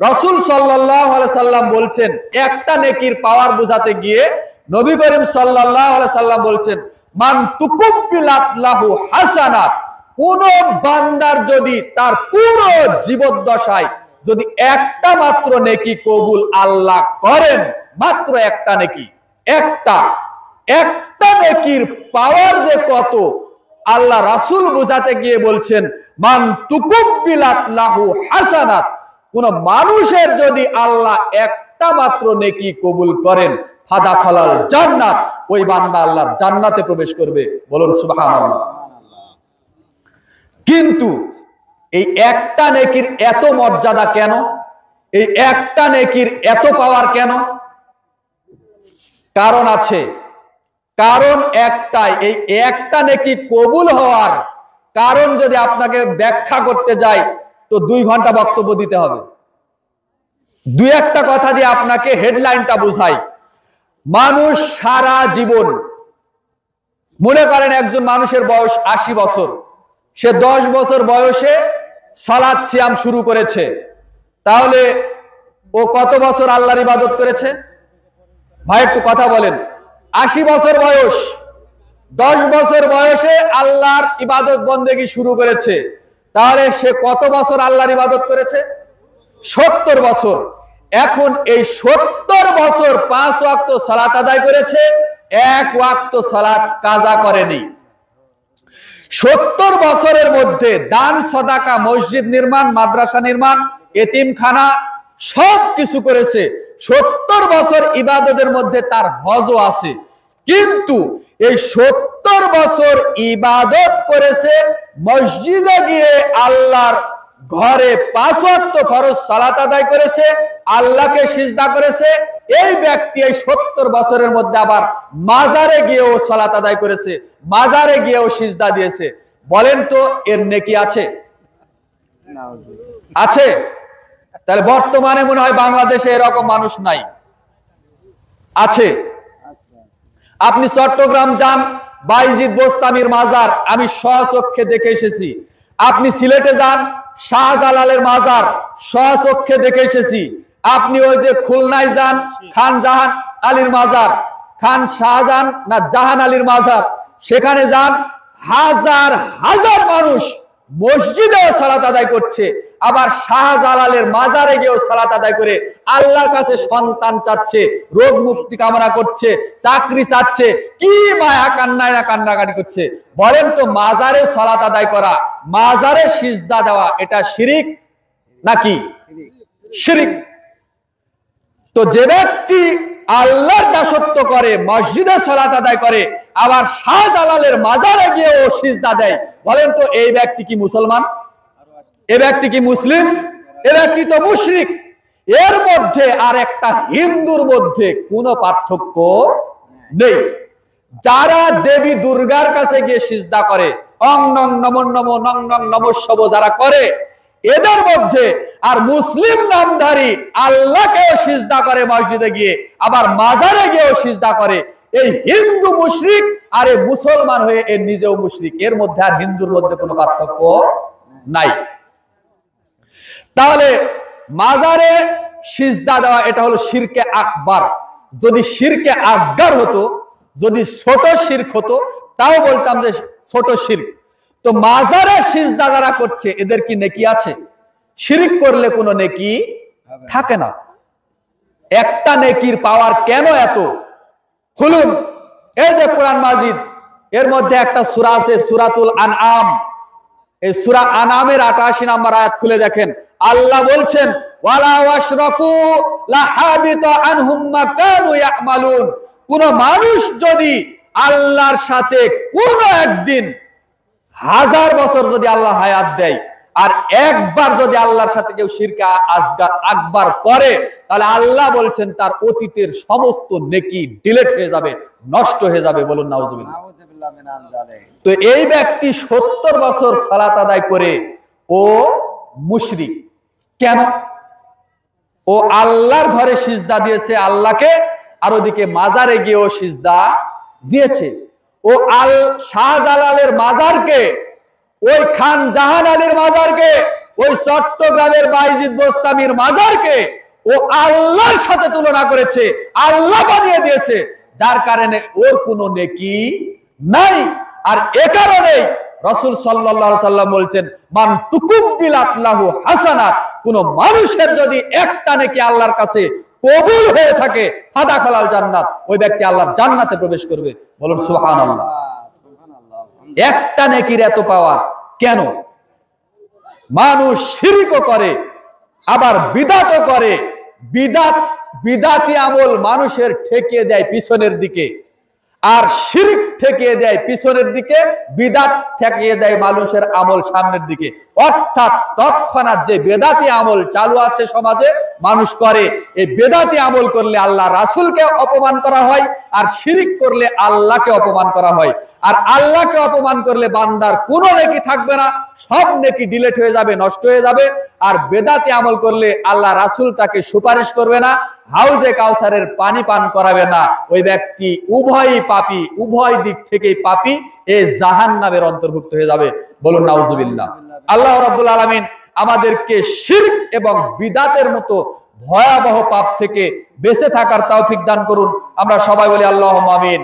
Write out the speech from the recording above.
রাসূল সাল্লাল্লাহু আলাইহি সাল্লাম বলছেন, একটা নেকির পাওয়ার বোঝাতে গিয়ে নবী করিম সাল্লাল্লাহু আলাইহি সাল্লাম বলছেন, মান তুকুব্বিলাত লাহু হাসানাত, কোন বান্দার যদি তার পুরো জীবদ্দশায় যদি একটা মাত্র নেকি কবুল আল্লাহ করেন, মাত্র একটা নেকি, একটা নেকির পাওয়ার যে কত আল্লাহ রাসূল বোঝাতে গিয়ে বলছেন, মান তুকুব্বিলাত লাহু হাসানাত, কোন মানুষের যদি আল্লাহ একটা মাত্র নেকি কবুল করেন, ফাদাখালাল জান্নাত, ওই বান্দা আল্লাহর জান্নাতে প্রবেশ করবে। বলুন সুবহানাল্লাহ। কিন্তু এই একটা নেকির এত মর্যাদা কেন? এই একটা নেকির এত পাওয়ার কেন? কারণ আছে। কারণ একটাই, এই একটা নেকি কবুল হওয়ার কারণ যদি আপনাকে ব্যাখ্যা করতে যাই তো 2 ঘন্টা বক্তব্য দিতে হবে। দুই একটা কথা দিয়ে আপনাকে হেডলাইনটা বুঝাই। মানুষ সারা জীবন, মনে করেন একজন মানুষের বয়স 80 বছর, সে 10 বছর বয়সে সালাত সিয়াম শুরু করেছে, তাহলে ও কত বছর আল্লাহর ইবাদত করেছে? ভাই একটু কথা বলেন। 80 বছর বয়স, 10 বছর বয়সে আল্লাহর ইবাদত বন্দেগী শুরু করেছে, তাহলে সে কত বছর আল্লাহর ইবাদত করেছে? 70 বছর। এখন এই 70 বছর 5 ওয়াক্ত সালাত আদায় করেছে, 1 ওয়াক্ত সালাত কাজা করেনি। 70 বছরের মধ্যে দান সাদাকা, মসজিদ নির্মাণ, মাদ্রাসা নির্মাণ, এতিমখানা সব কিছু করেছে। 70 বছর ইবাদতের মধ্যে তার হজও আছে। কিন্তু এই 70 বছর ইবাদত করেছে, মসজিদে গিয়ে আল্লাহর ঘরে 5 ওয়াক্ত ফরজ সালাত আদায় করেছে, আল্লাহকে সিজদা করেছে। এই ব্যক্তি এই 70 বছরের মধ্যে আবার মাজারে গিয়েও সালাত আদায় করেছে, মাজারে গিয়েও সিজদা দিয়েছে। বলেন তো এর নেকি আছে? আছে? তাহলে বর্তমানে মনে হয় বাংলাদেশে এরকম মানুষ নাই। আছে? আপনি চট্টগ্রাম যান, বাইজিদ বোস্তামির মাজার আমি স্বচক্ষে দেখে এসেছি। আপনি সিলেটে যান, শাহজালালের মাজার স্বচক্ষে দেখে এসেছি। আপনি ওই যে খুলনায় যান, খান জাহান আলীর মাজার, খান শাহজাহান না জাহান আলীর মাজার, সেখানে যান, হাজার হাজার মানুষ মসজিদেও সালাত আদায় করছে, আবার শাহজালালের মাজারে গিয়েও সালাত আদায় করে আল্লাহর কাছে সন্তান চাচ্ছে, রোগ মুক্তি কামনা করছে, চাকরি চাচ্ছে, কি মায়া কান্নায় না কান্নাকাটি করছে। বলেন তো মাজারে সালাত আদায় করা, মাজারে সিজদা দেওয়া, এটা শিরিক নাকি? শিরিক। তো যে ব্যক্তি আল্লাহর দাসত্ব করে, মসজিদে সালাত আদায় করে, আবার শাহজালালের মাজারে গিয়েও সিজদা দেয়, বলেন তো এই ব্যক্তি কি মুসলমান? এই ব্যক্তি কি মুসলিম? এই ব্যক্তি তো মুশরিক। এর মধ্যে আর একটা হিন্দুর মধ্যে কোনো পার্থক্য নেই। যারা দেবী দুর্গার কাছে গিয়ে সিজদা করে, অং নং নমো নমো নং নং নমস্যব যারা করে, এদের মধ্যে আর মুসলিম নামধারী আল্লাহকেও সিজদা করে মসজিদে গিয়ে, আবার মাজারে গিয়েও সিজদা করে, এই হিন্দু মুশরিক আর এই মুসলমান হয়ে এর নিজেও মুশরিক। এর মধ্যে আর হিন্দুর মধ্যে কোনো পার্থক্য নাই। তাহলে মাজারে সিজদা দেওয়া এটা হলো শিরকে আকবার। যদি শিরকে আসগার হতো, যদি ছোট শিরক হতো, তাও বলতাম যে ছোট শিরক। তো মাজারে সিজদা যারা করছে এদের কি নেকি আছে? শিরক করলে কোনো নেকি থাকে না। একটা নেকির পাওয়ার কেন এত? খুলুন এই যে কোরআন মাজিদ, এর মধ্যে একটা সূরা আছে সূরাতুল আনআম। এই সূরা আনআমের 88 নম্বর আয়াত খুলে দেখেন। আল্লাহ বলছেন, ওয়ালা ওয়াশরাকু লাহাবিতা আনহুম মা কানু ইয়ামালুন। কোন মানুষ যদি আল্লাহর সাথে কোন একদিন 1000 বছর যদি আল্লাহ হায়াত দেয়, আর একবার যদি আল্লাহর সাথে কেউ শিরকে আসগার আকবার করে, তাহলে আল্লাহ বলছেন তার অতীতের সমস্ত নেকি ডিলিট হয়ে যাবে, নষ্ট হয়ে যাবে। বলুন নাউজুবিল্লাহ। তো এই ব্যক্তি 70 বছর সালাত আদায় করে ও মুশরিক কেন? ও আল্লাহর ঘরে সিজদা দিয়েছে আল্লাহকে, আর ওদিকে মাজারে গিয়েও সিজদা দিয়েছে। ও শাহজালালের মাজারকে, ওই খান জাহান আলীর মাজারকে, ওই চট্টগ্রামের বাইজিদ বোস্তামির মাজারকে ও আল্লাহর সাথে তুলনা করেছে, আল্লাহ বানিয়ে দিয়েছে, যার কারণে ওর কোনো নেকি নাই। আর এ কারণে রাসূল সাল্লাল্লাহু আলাইহি সাল্লাম বলছেন, মান তুকুব্বিলাত লাহু হাসানাত, কোন মানুষের যদি একটা নেকি আল্লাহর কাছে কবুল হয়ে থাকে, ফাদাখালাল জান্নাত, ওই ব্যক্তি আল্লাহর জান্নাতে প্রবেশ করবে। বলুন সুবহানাল্লাহ। একটা নেকির এত পাওয়ার কেন? মানুষ শিরকও করে, আবার বিদআতও করে। বিদআতি আমল মানুষের ঠেকিয়ে দেয় পিছনের দিকে, আর শিরক ঠেকিয়ে দেয় পিছনের দিকে, বিদআত ঠেকিয়ে দেয় মানুষের আমল সামনের দিকে। অর্থাৎ তৎক্ষণাৎ যে বেদাতি আমল চালু আছে সমাজে মানুষ করে, এই বেদাতি আমল করলে আল্লাহ রাসূলকে অপমান করা হয়, আর শিরক করলে আল্লাহকে অপমান করা হয়। আর আল্লাহকে অপমান করলে বান্দার কোনো নেকি থাকবে না, সব নেকি ডিলিট হয়ে যাবে, নষ্ট হয়ে যাবে। আর বেদাতি আমল করলে আল্লাহ রাসূল তাকে সুপারিশ করবে না, হাউজে কাউসারের পানি পান করাবে না। ওই ব্যক্তি উভয়ই পাপী, উভয় দিক থেকেই পাপী, এ জাহান্নামের অন্তর্ভুক্ত হয়ে যাবে। বলুন নাউজুবিল্লাহ। আল্লাহ রাব্বুল আলামিন আমাদেরকে শিরক এবং বিদআতের মতো ভয়াবহ পাপ থেকে বেঁচে থাকার তৌফিক দান করুন। আমরা সবাই বলি আল্লাহুম্মা আমিন।